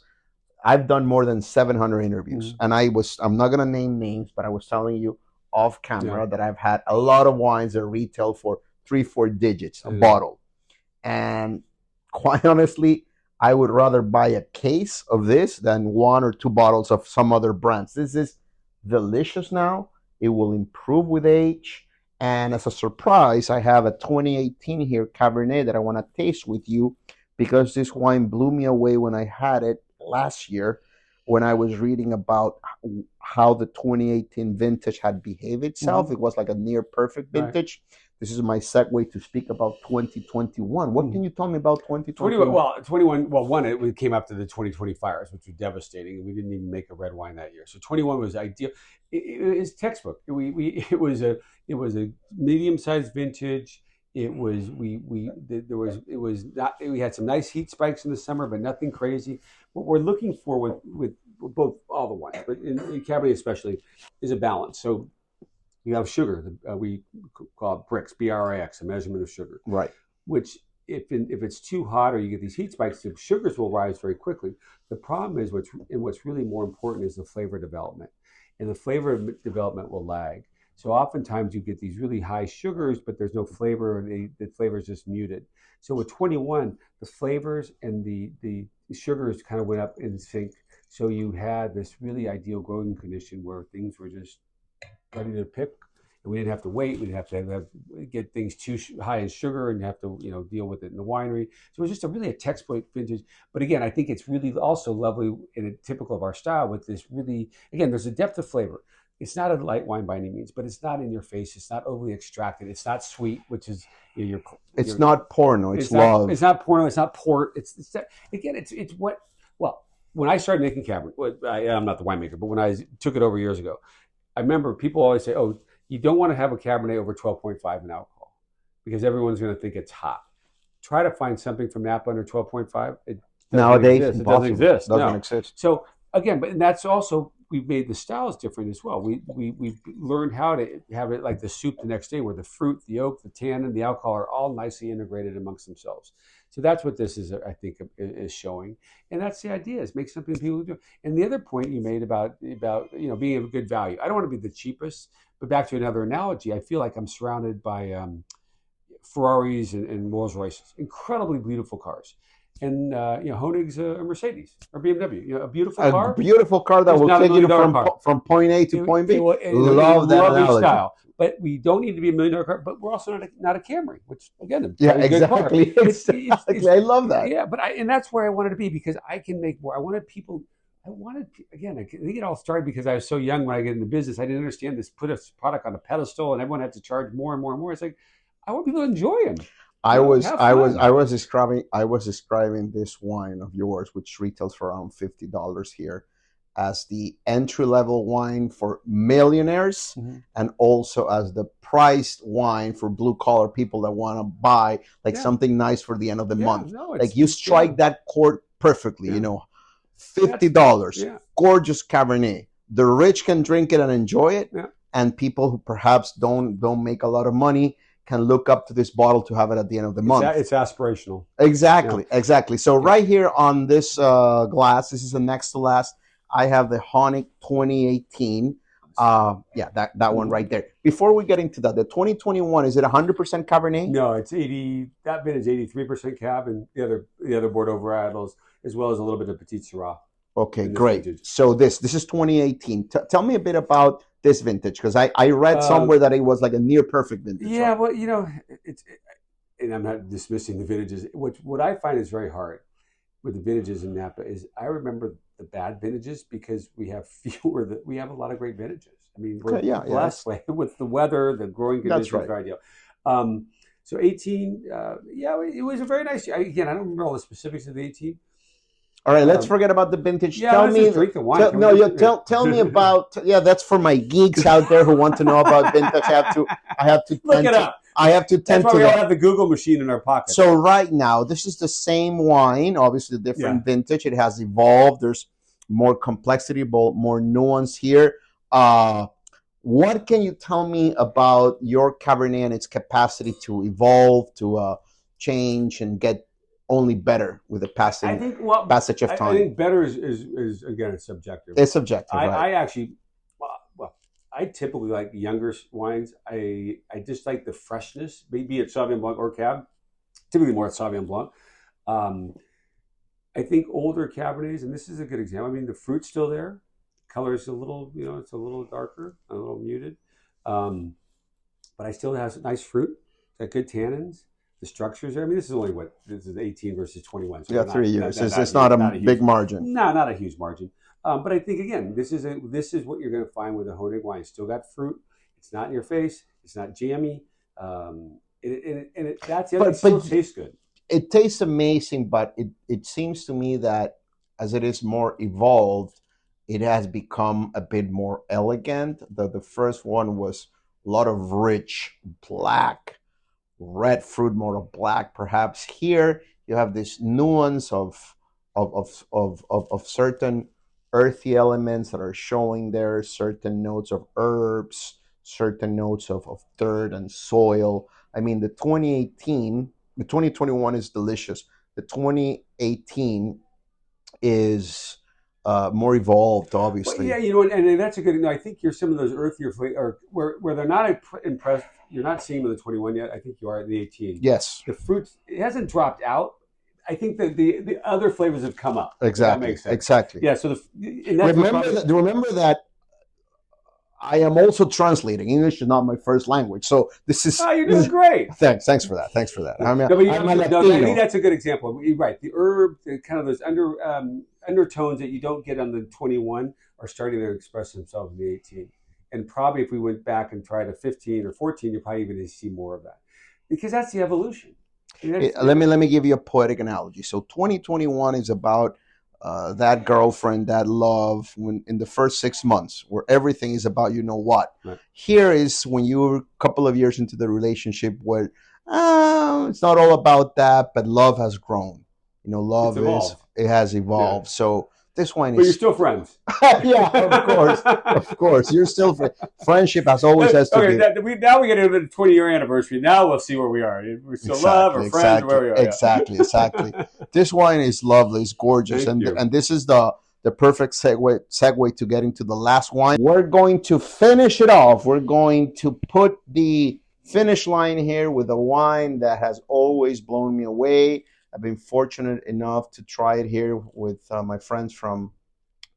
I've done more than 700 interviews, and I'm not going to name names, but I was telling you off camera that I've had a lot of wines that retail for 3-4 digits a bottle. And quite honestly, I would rather buy a case of this than 1 or 2 bottles of some other brands. This is delicious now. It will improve with age. And as a surprise, I have a 2018 here Cabernet that I want to taste with you, because this wine blew me away when I had it last year, when I was reading about how the 2018 vintage had behaved itself. It was like a near perfect vintage. This is my segue to speak about 2021. What can you tell me about 2021? One, it came after the 2020 fires, which were devastating, and we didn't even make a red wine that year. So 21 was ideal. It's textbook. It was a medium-sized vintage. We had some nice heat spikes in the summer, but nothing crazy. What we're looking for with both all the wines, but in Cabernet especially, is a balance. So you have sugar. We call it Brix, BRIX, a measurement of sugar. Right. Which, if it's too hot or you get these heat spikes, the sugars will rise very quickly. The problem is what's really more important is the flavor development, and the flavor development will lag. So oftentimes you get these really high sugars, but there's no flavor, and the flavor is just muted. So with 21, the flavors and the sugars kind of went up in sync. So you had this really ideal growing condition where things were just ready to pick, and we didn't have to wait. We didn't have to get things too high in sugar and have to deal with it in the winery. So it was just really a textbook vintage. But again, I think it's really also lovely and typical of our style with this really, again, there's a depth of flavor. It's not a light wine by any means, but it's not in your face. It's not overly extracted. It's not sweet, which is it's not porno. It's love. It's not porno. It's not port. It's what. Well, when I started making Cabernet, I'm not the winemaker, but when I took it over years ago, I remember people always say, "Oh, you don't want to have a Cabernet over 12.5 in alcohol because everyone's going to think it's hot." Try to find something from Napa under 12.5. Nowadays, it doesn't exist. Doesn't exist. So again, and that's also. We've made the styles different as well. We've learned how to have it like the soup the next day, where the fruit, the oak, the tannin, the alcohol are all nicely integrated amongst themselves. So that's what this is, I think, is showing, and that's the idea: is make something people do. And the other point you made about being of good value. I don't want to be the cheapest, but back to another analogy, I feel like I'm surrounded by Ferraris and Rolls Royces, incredibly beautiful cars. And Honig's a Mercedes or BMW, a beautiful car. A beautiful car that will take you from point A to point B. Love that analogy. Style. But we don't need to be $1 million car. But we're also not a Camry, which again, exactly. Good car. Exactly. I love that. Yeah, but and that's where I wanted to be, because I can make more. I think it all started because I was so young when I get in the business. I didn't understand this. Put a product on a pedestal, and everyone had to charge more and more and more. It's like I want people to enjoy them. I was describing this wine of yours, which retails for around $50 here, as the entry-level wine for millionaires, and also as the priced wine for blue-collar people that want to buy something nice for the end of the month. Like you strike that chord perfectly. $50, gorgeous Cabernet. The rich can drink it and enjoy it, and people who perhaps don't make a lot of money can look up to this bottle to have it at the end of the month. It's aspirational. Exactly. So right here on this glass, this is the next to last, I have the Honig 2018 ones. Yeah, that one right there. Before we get into that, the 2021, is it 100% Cabernet? No, it's 80. That vintage 83% Cab, and the other Bordeaux varietals, as well as a little bit of Petit Syrah. Okay, great. Vintage. So this is 2018. Tell me a bit about this vintage, because I read somewhere that it was like a near perfect vintage. Yeah, right? Well, you know, and I'm not dismissing the vintages. What I find is very hard with the vintages in Napa is I remember the bad vintages because we have we have a lot of great vintages. I mean, we're blessed with the weather, the growing conditions are ideal. So 18, it was a very nice year. Again, I don't remember all the specifics of the 18. All right, let's forget about the vintage. Yeah, tell me, drink the wine. Tell me about. Yeah, that's for my geeks out there who want to know about vintage. I have to look it up. I have to tend That's why we all have the Google machine in our pocket. So right now, this is the same wine, obviously different vintage. It has evolved. There's more complexity, more nuance here. What can you tell me about your Cabernet and its capacity to evolve, to change, and get only better with the passage of time? I think better is again, it's subjective. It's subjective. I actually, I typically like younger wines. I just like the freshness, be it Sauvignon Blanc or Cab. Typically more Sauvignon Blanc. I think older Cabernets, and this is a good example. I mean, the fruit's still there. Color is a little, it's a little darker, a little muted. But I still have nice fruit. It's got good tannins. The structures there. I mean, this is 18 versus 21. So 3 years. It's not a big margin. No, not a huge margin. But I think again, this is what you're going to find with a Honig wine. It's still got fruit. It's not in your face. It's not jammy. That's the other. It still tastes good. It tastes amazing, but it seems to me that as it is more evolved, it has become a bit more elegant. The first one was a lot of rich black, red fruit, more of black. Perhaps here you have this nuance of certain earthy elements that are showing there, certain notes of herbs, certain notes of dirt and soil. I mean, the 2021 is delicious. The 2018 is more evolved, obviously. Well, and that's a good. I think you're some of those earthier flavors, where they're not impressed. You're not seeing with the 21 yet. I think you are at the 18. Yes, the fruit it hasn't dropped out. I think that the other flavors have come up. Exactly. That makes sense. Exactly. Yeah. So remember that I am also translating. English is not my first language, so this is. Oh, you're doing great. Thanks for that. I'm I think that's a good example. You're right. The herb, kind of those undertones that you don't get on the 21 are starting to express themselves in the 18. And probably if we went back and tried a 15 or 14, you're probably even going to see more of that, because that's the evolution. Let me give you a poetic analogy. So 2021 is about that girlfriend, that love, in the first 6 months, where everything is about what. Right. Here is when you're a couple of years into the relationship, where it's not all about that, but love has grown. Love it has evolved. Yeah. So this wine but you're still friends. Yeah, of course. You're still friendship has always has to be. Now we get into the 20-year anniversary. Now we'll see where we are. We're still love or friends or where we are. Exactly. This wine is lovely. It's gorgeous, and this is the perfect segue to get into the last wine. We're going to finish it off. We're going to put the finish line here with a wine that has always blown me away. I've been fortunate enough to try it here with my friends from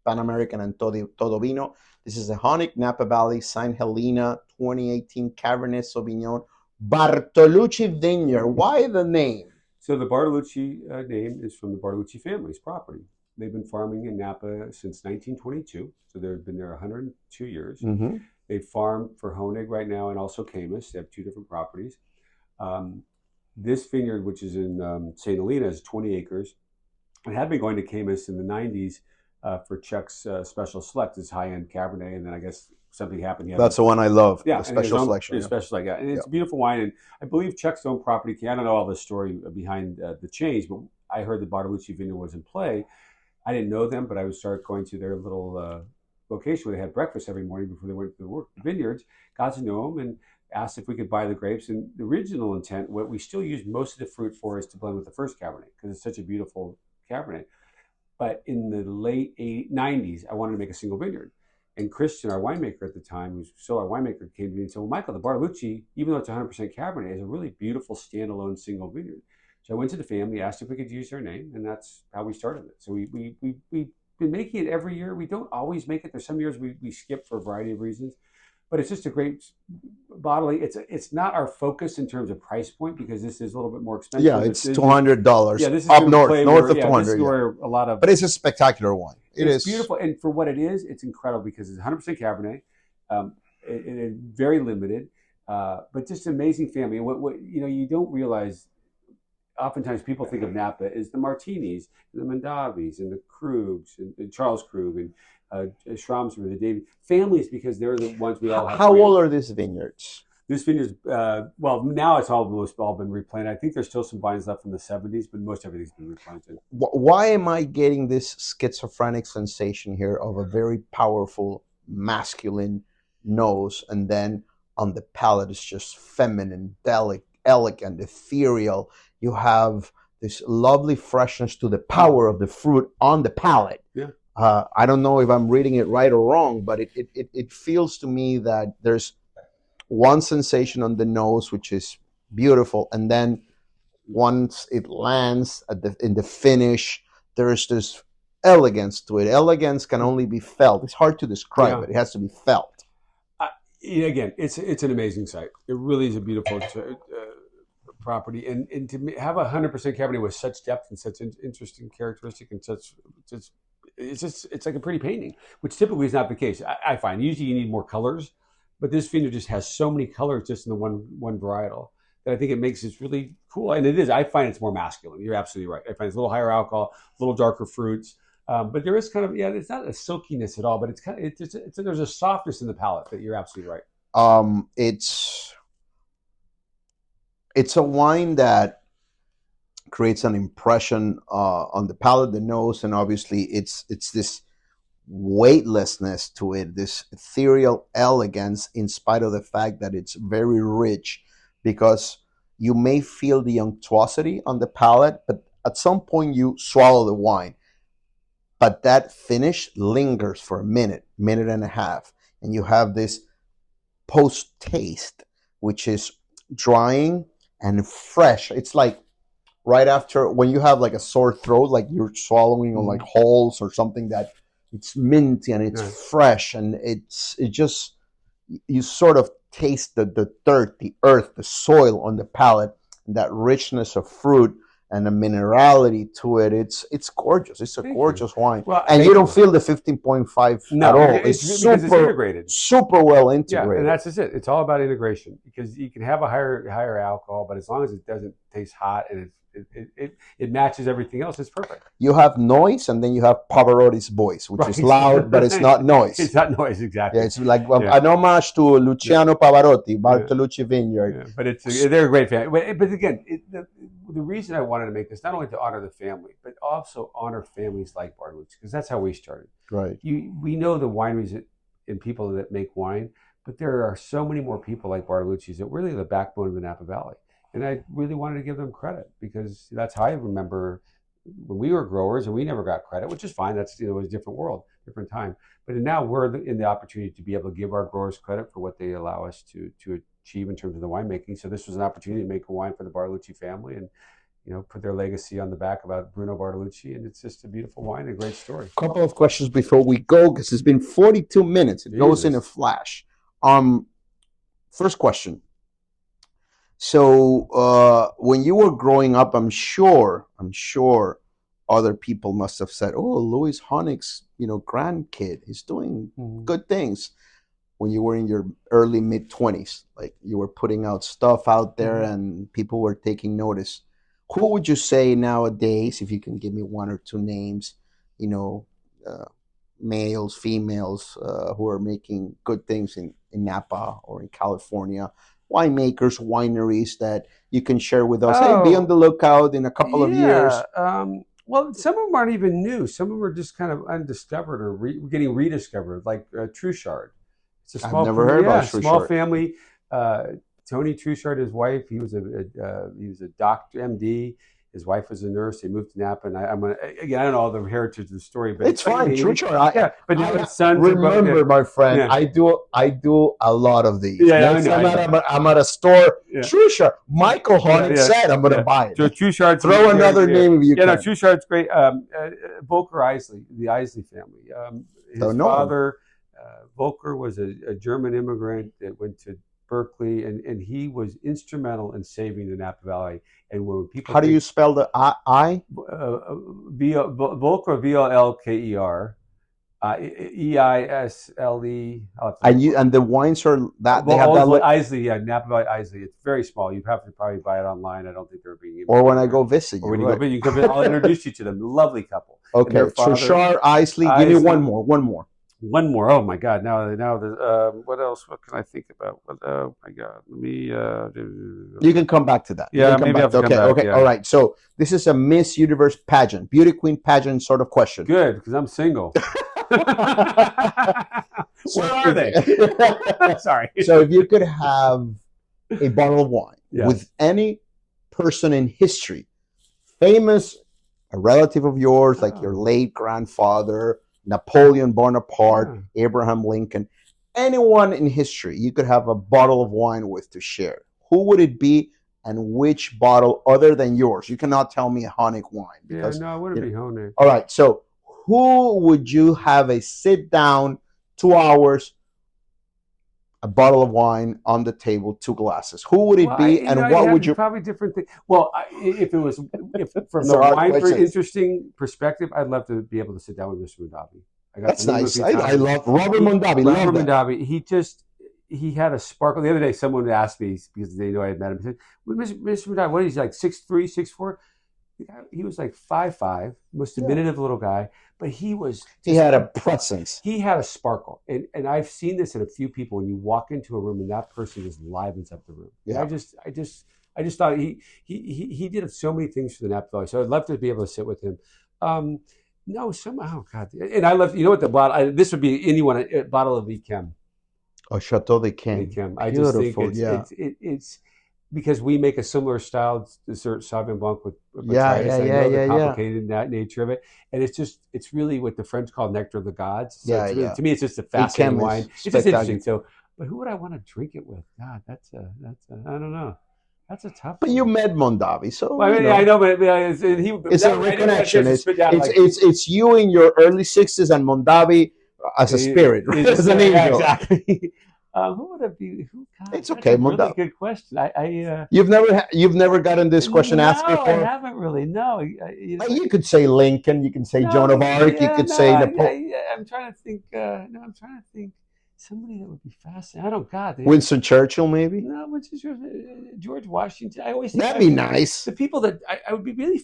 Pan American and Todo Vino. This is a Honig Napa Valley St. Helena 2018 Cabernet Sauvignon Bartolucci Vineyard. Why the name? So the Bartolucci name is from the Bartolucci family's property. They've been farming in Napa since 1922, so they've been there 102 years. Mm-hmm. They farm for Honig right now and also Camus. They have two different properties. This vineyard, which is in St. Helena, is 20 acres. It had been going to Camus in the 90s for Chuck's Special Select, his high-end Cabernet, and then I guess something happened. That's the one I love, the Special Selection. Special, and it's a beautiful wine, and I believe Chuck's own property, I don't know all the story behind the change, but I heard the Bartolucci Vineyard was in play. I didn't know them, but I would start going to their little location where they had breakfast every morning before they went to the vineyards, got to know them, and asked if we could buy the grapes. And the original intent, what we still use most of the fruit for, is to blend with the first Cabernet, because it's such a beautiful Cabernet. But in the late 90s, I wanted to make a single vineyard. And Christian, our winemaker at the time, who's still our winemaker, came to me and said, well, Michael, the Bartolucci, even though it's 100% Cabernet, is a really beautiful standalone single vineyard. So I went to the family, asked if we could use their name, and that's how we started it. So we've been making it every year. We don't always make it. There's some years we skip for a variety of reasons. But it's just a great bottling. It's not our focus in terms of price point because this is a little bit more expensive. Yeah, it's $200. Yeah, this is up north where, of yeah, 200. This is where a lot of. But it's a spectacular wine. It's beautiful, and for what it is, it's incredible because it's 100% Cabernet. It's very limited, but just an amazing family. And what you don't realize. Oftentimes, people think of Napa as the Martinis, and the Mondavis, and the Krugs, and Charles Krug, and Schramsberg, the David families, because they're the ones we all have. How old are these vineyards? This vineyard's well, now it's almost all been replanted. I think there's still some vines left from the 70s, but most everything's been replanted. Why am I getting this schizophrenic sensation here of a very powerful masculine nose, and then on the palate it's just feminine, delicate, elegant, ethereal? You have this lovely freshness to the power of the fruit on the palate. Yeah. I don't know if I'm reading it right or wrong, but it feels to me that there's one sensation on the nose, which is beautiful, and then once it lands in the finish, there's this elegance to it. Elegance can only be felt. It's hard to describe it. It has to be felt. Again, it's an amazing site. It really is a beautiful property, and to have 100% Cabernet with such depth and such interesting characteristic and such, it's like a pretty painting, which typically is not the case. I find usually you need more colors, but this vineyard just has so many colors just in the one varietal that I think it makes it really cool. And it is. I find it's more masculine. You're absolutely right. I find it's a little higher alcohol, a little darker fruits, but there is kind of it's not a silkiness at all, but it's kind of there's a softness in the palate that you're absolutely right. It's a wine that creates an impression on the palate, the nose, and obviously it's this weightlessness to it, this ethereal elegance, in spite of the fact that it's very rich, because you may feel the unctuosity on the palate, but at some point you swallow the wine. But that finish lingers for a minute and a half, and you have this post-taste, which is drying and fresh. It's like right after when you have like a sore throat, like you're swallowing on like holes or something, that it's minty and it's fresh, and it just, you sort of taste the dirt, the earth, the soil on the palate, that richness of fruit and the minerality to it. It's gorgeous. It's a gorgeous wine. Well, and you don't feel the 15.5 at all. It's super integrated. Super well integrated. Yeah, and that's just it. It's all about integration, because you can have a higher alcohol, but as long as it doesn't taste hot and it matches everything else, it's perfect. You have noise, and then you have Pavarotti's voice, which is loud, but it's not noise. It's not noise, exactly. Yeah, it's like an homage to Luciano Pavarotti, Bartolucci Vineyard. Yeah, but they're a great family. But again, the reason I wanted to make this, not only to honor the family, but also honor families like Bartolucci, because that's how we started. Right. We know the wineries and people that make wine, but there are so many more people like Bartolucci's that really are the backbone of the Napa Valley. And I really wanted to give them credit, because that's how I remember when we were growers and we never got credit, which is fine. That's, it was a different world, different time. But now we're in the opportunity to be able to give our growers credit for what they allow us to achieve in terms of the winemaking. So this was an opportunity to make a wine for the Bartolucci family and, put their legacy on the back about Bruno Bartolucci. And it's just a beautiful wine and a great story. A couple of questions before we go, because it's been 42 minutes. It goes in a flash. First question. So when you were growing up, I'm sure other people must have said, "Oh, Louis Honig's, grandkid, he's doing good things." When you were in your early mid-20s, like you were putting out stuff out there and people were taking notice. Who would you say nowadays, if you can give me one or two names, males, females, who are making good things in Napa or in California? Winemakers, wineries that you can share with us. Hey, be on the lookout in a couple of years. Well, some of them aren't even new. Some of them are just kind of undiscovered or getting rediscovered, like Truchard. It's a small, I've never heard about Truchard. Small family. Tony Truchard, his wife, he was a doctor, MD. His wife was a nurse. They moved to Napa, and I'm gonna again. I don't know all the heritage of the story, but it's fine. True story. Yeah, but now his sons remember, my friend. Yeah. I do a lot of these. Yeah, Next time I'm at a store. Yeah. True shot. Michael Honig said I'm going to buy it. So Truchard. Throw another name if you can. No, Truchard's great. Volker Isley, the Isley family. His father, Volker, was a German immigrant that went to Berkeley, and he was instrumental in saving the Napa Valley. And when people, how do you spell the I? Volker, Volker, Eisle. And the wines are that they have that Isley, Napa Valley Isley. It's very small. You have to probably buy it online. I don't think they're being. Or when I go visit you. Or when you go visit, you come in, I'll introduce you to them. Lovely couple. Okay, Truchard, Isley. Give me one more. One more. Oh my God! Now, what else? What can I think about? Oh my God! Let me. You can come back to that. Yeah, maybe I'll come back. Okay. Yeah. All right. So this is a Miss Universe pageant, beauty queen pageant sort of question. Good, because I'm single. Where are they? Sorry. So if you could have a bottle of wine with any person in history, famous, a relative of yours, like your late grandfather, Napoleon Bonaparte, Abraham Lincoln, anyone in history you could have a bottle of wine with to share, who would it be and which bottle other than yours? You cannot tell me a Honig wine. Because, no, it wouldn't be Honig. All right, so who would you have a sit down, 2 hours, a bottle of wine on the table, 2 glasses? Who would it be, and what would you? Probably different things. Well, if from the wine interesting perspective, I'd love to be able to sit down with Mr. Mondavi. That's nice. I love Robert Mondavi. Robert Mondavi. He had a sparkle. The other day, someone asked me because they know I had met him. He said, well, "Mr. Mondavi, what is he like? 6'3", 6'4"? He was like 5'5", most diminutive little guy, but he had a presence. He had a sparkle, and I've seen this in a few people. When you walk into a room and that person just livens up the room. Yeah. I just thought he did so many things for the Napa Valley. So I'd love to be able to sit with him. No, somehow, God, and I love. You know what the bottle? This would be anyone a bottle of Yquem. Oh, Chateau d'Yquem. I just think it's because we make a similar style dessert, Sauvignon Blanc with the complicated nature of it, and it's really what the French call nectar of the gods. So to me, it's just a fascinating wine. It's just interesting. So, but who would I want to drink it with? God, that's I don't know. That's a tough. But you met Mondavi, so well, I know, but it's a reconnection. It's you in your early 60s and Mondavi as a spirit, as an angel. Exactly. Who would it be? It's okay, Mondavi. Really good question. You've never gotten this question asked before. No, I haven't really. No. You could say Lincoln. You can say Joan of Arc. You could say Napoleon. I'm trying to think. I'm trying to think. Somebody that would be fascinating. I don't. God. Winston Churchill, maybe. No, George Washington. I always think that'd be nice. The people that I would be really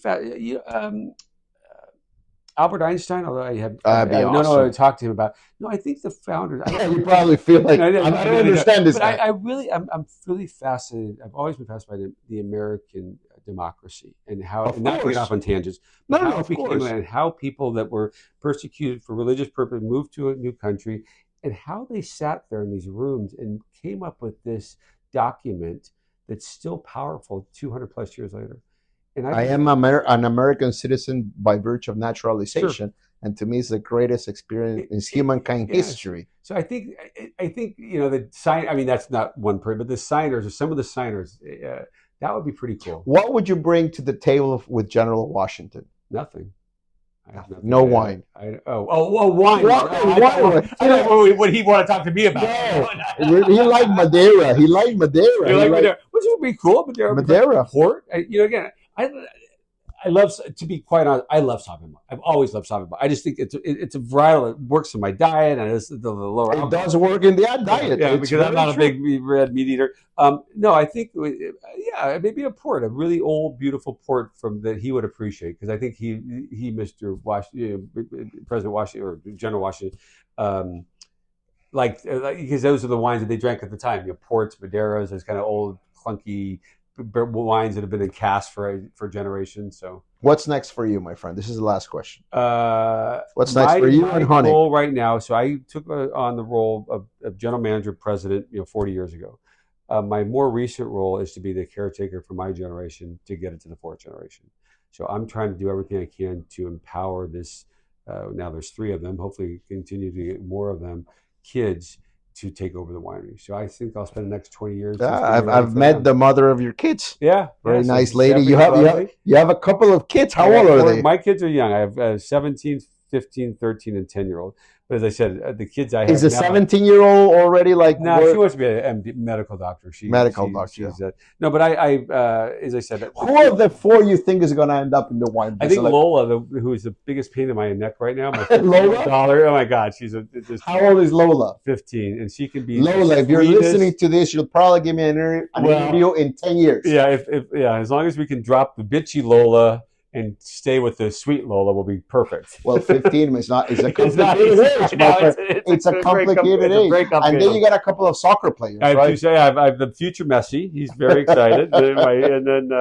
Albert Einstein, although I have no to talk to him about. No, I think the founders. You probably feel like I don't understand this. But I'm really fascinated. I've always been fascinated by the American democracy and how, not to get off on tangents, but how people that were persecuted for religious purpose moved to a new country, and how they sat there in these rooms and came up with this document that's still powerful 200 plus years later. And I am an American citizen by virtue of naturalization, and to me, it's the greatest experience in humankind history. So I think the sign. I mean, that's not one person, but the signers, or some of the signers, that would be pretty cool. What would you bring to the table with General Washington? Nothing. No wine. Wine. Wine. What he want to talk to me about? No. He liked Madeira. Which would be cool. Madeira. Port. Again, I love, to be quite honest, I love Sauvignon. I've always loved Sauvignon. I just think it's a varietal. It works in my diet, and it's the lower. It does work in the diet. Yeah, because I'm not a big red meat eater. No, I think maybe a port, a really old, beautiful port that he would appreciate, because I think he, Mr. Washington, President Washington or General Washington, because those are the wines that they drank at the time. Ports, Madeiras, those kind of old, clunky wines that have been in cask for generations. So what's next for you, my friend? This is the last question. What's next for you and Honig? Role right now, so I took on the role of general manager, president, 40 years ago. My more recent role is to be the caretaker for my generation to get it to the fourth generation. So I'm trying to do everything I can to empower this. Now there's 3 of them. Hopefully, continue to get more of them. Kids to take over the winery. So I think I'll spend the next 20 years. I've met the mother of your kids. Yeah, very so nice lady. You have a couple of kids. How old are they? My kids are young. I have 17, 15, 13, and 10-year-old. But as I said, the kids I have. Is the 17-year-old already like? No, she wants to be a medical doctor. Doctor. No, but I as I said. Who of the 4 you think is going to end up in the wine business? I think Lola, who is the biggest pain in my neck right now. Lola? Oh my God, How old is Lola? 15, and she can be. Lola, if you're listening to this, you'll probably give me an interview in 10 years. Yeah, as long as we can drop the bitchy Lola and stay with the sweet Lola will be perfect. Well, 15 is a complicated age. It's a complicated age. And then you got a couple of soccer players, I have right? to say, I have the future Messi. He's very excited. And then,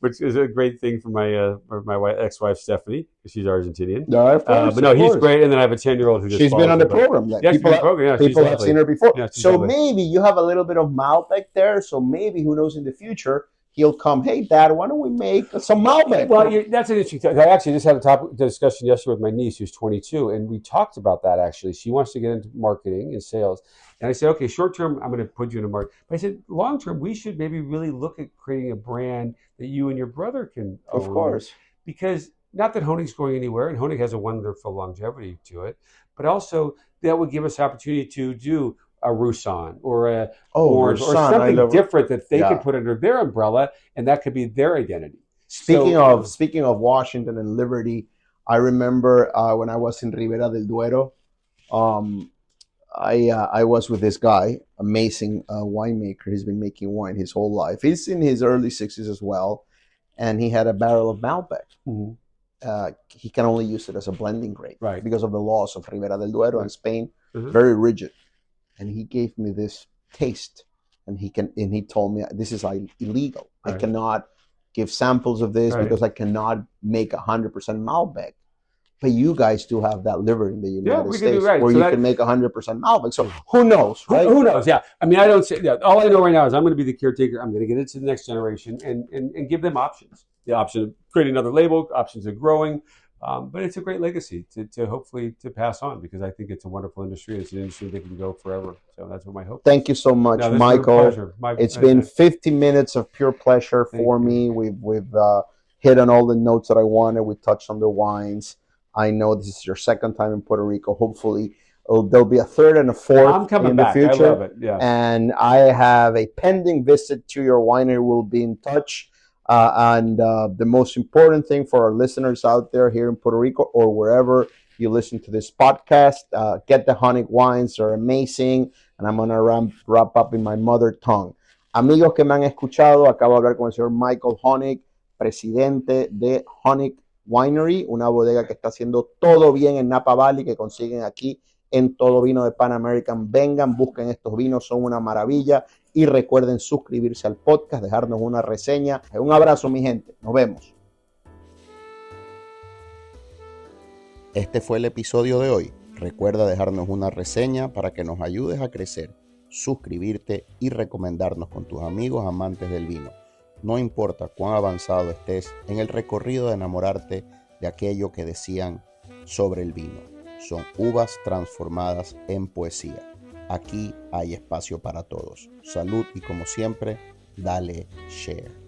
which is a great thing for my ex-wife, Stephanie, because she's Argentinian. No, of course. But no, he's great. And then I have a 10-year-old who just She's been on the program. Yeah, people have seen her before. Yeah, so maybe you have a little bit of Malbec there. So maybe, who knows, in the future, he'll come, hey, Dad, why don't we make some Malbec? Well, that's an interesting thing. I actually just had a discussion yesterday with my niece, who's 22, and we talked about that, actually. She wants to get into marketing and sales. And I said, okay, short term, I'm going to put you in a market. But I said, long term, we should maybe really look at creating a brand that you and your brother can own. Of course. Because not that Honig's going anywhere, and Honig has a wonderful longevity to it, but also that would give us opportunity to do a Roussan or a Orange or something different that they could put under their umbrella, and that could be their identity. Speaking of Washington and Liberty, I remember when I was in Ribera del Duero, I was with this guy, amazing winemaker. He's been making wine his whole life. He's in his early 60s as well, and he had a barrel of Malbec. Mm-hmm. He can only use it as a blending grape, right, because of the laws of Ribera del Duero and Spain, very rigid. And he gave me this taste, and he told me this is illegal. Right. I cannot give samples of this because I cannot make 100% Malbec. But you guys do have that liberty in the United States where you can make 100% Malbec. So who knows, right? Who knows? Yeah. I mean, I don't say that. All I know right now is I'm going to be the caretaker. I'm going to get it to the next generation and give them options. The option of creating another label, options of growing. But it's a great legacy to hopefully to pass on, because I think it's a wonderful industry. It's an industry that can go forever. So that's what my hope is. Thank you so much, Michael. It's been 50 minutes of pure pleasure for me. We've hit on all the notes that I wanted. We touched on the wines. I know this is your second time in Puerto Rico. Hopefully, there'll be a third and a fourth in the future. I love it. Yeah. And I have a pending visit to your winery. We'll be in touch. And the most important thing for our listeners out there here in Puerto Rico or wherever you listen to this podcast, get the Honig wines. They're amazing. And I'm going to wrap up in my mother tongue. Amigos que me han escuchado, acabo de hablar con el señor Michael Honig, presidente de Honig Winery, una bodega que está haciendo todo bien en Napa Valley, que consiguen aquí en Todo Vino de Pan American. Vengan, busquen estos vinos, son una maravilla. Y recuerden suscribirse al podcast, dejarnos una reseña. Un abrazo, mi gente. Nos vemos. Este fue el episodio de hoy. Recuerda dejarnos una reseña para que nos ayudes a crecer, suscribirte y recomendarnos con tus amigos amantes del vino. No importa cuán avanzado estés en el recorrido de enamorarte de aquello que decían sobre el vino. Son uvas transformadas en poesía. Aquí hay espacio para todos. Salud y, como siempre, dale share.